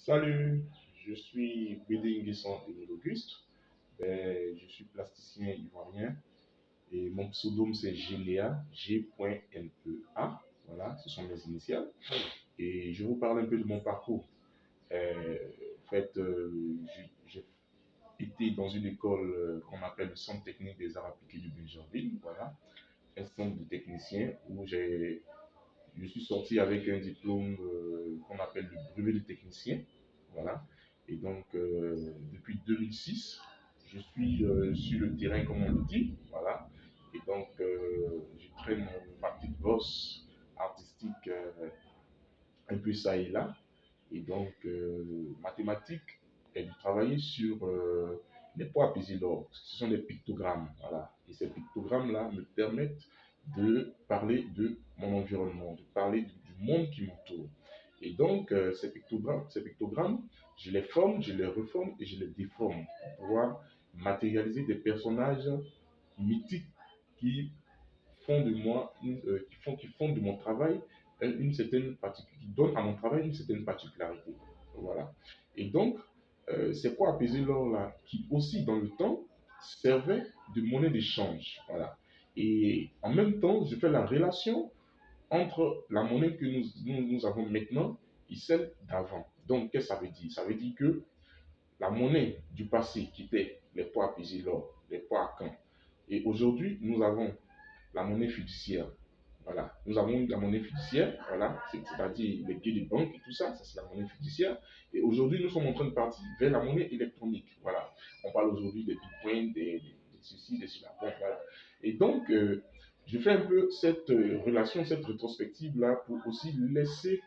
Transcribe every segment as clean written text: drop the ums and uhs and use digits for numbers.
Salut, je suis Bédé Nguessan Émile Auguste. Je suis plasticien ivoirien et mon pseudonyme c'est Généa, G.NEA. Voilà, ce sont mes initiales. Et je vous parle un peu de mon parcours. J'ai été dans une école qu'on appelle le Centre technique des arts appliqués du Bungerville. Voilà, un centre de technicien où je suis sorti avec un diplôme qu'on appelle le brevet de technicien. Voilà. Et donc, depuis 2006, je suis sur le terrain, comme on le dit. Voilà. Et donc, je traîne ma petite bosse artistique un peu ça et là. Et donc, mathématiques, et de travailler sur les poids à peser l'or. Ce sont des pictogrammes. Voilà. Et ces pictogrammes-là me permettent de parler de mon environnement, de parler du monde qui m'entoure. Et donc, ces pictogrammes, je les forme, je les reforme et je les déforme pour pouvoir matérialiser des personnages mythiques qui font de moi, qui font de mon travail qui donnent à mon travail une certaine particularité. Voilà. Et donc, c'est pour apaiser l'or là, qui aussi dans le temps servait de monnaie d'échange. Voilà. Et en même temps, je fais la relation entre la monnaie que nous avons maintenant et celle d'avant. Donc, qu'est-ce que ça veut dire? Ça veut dire que la monnaie du passé, qui était les poids à peser l'or, les poids à camp, et aujourd'hui, nous avons la monnaie fiduciaire. Voilà. Nous avons la monnaie fiduciaire, voilà, c'est-à-dire les billets de banque et tout ça, ça c'est la monnaie fiduciaire. Et aujourd'hui, nous sommes en train de partir vers la monnaie électronique. Voilà. On parle aujourd'hui des bitcoins, des ceci, des cela. Bon, voilà. Et donc, je fais un peu cette relation, cette rétrospective-là pour aussi laisser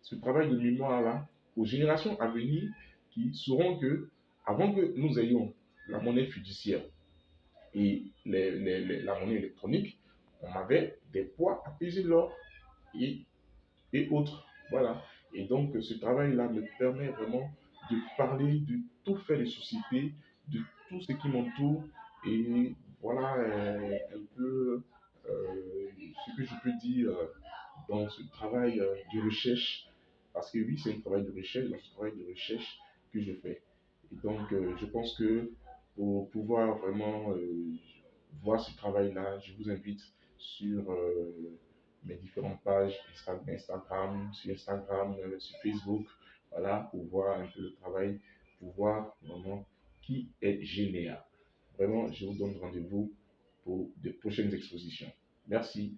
ce travail de mémoire-là aux générations à venir qui sauront que, avant que nous ayons la monnaie fiduciaire, et la monnaie électronique, on avait des poids à peser l'or et, et autres. Voilà. Et donc, ce travail-là me permet vraiment de parler de tout fait de société, de tout ce qui m'entoure. Et voilà un peu ce que je peux dire dans ce travail de recherche. Parce que oui, c'est un travail de recherche, dans ce travail de recherche que je fais. Et donc, je pense que pour pouvoir vraiment voir ce travail-là, je vous invite sur mes différentes pages Instagram, sur Facebook, voilà, pour voir un peu le travail, pour voir vraiment qui est Généa. Vraiment, je vous donne rendez-vous pour de prochaines expositions. Merci.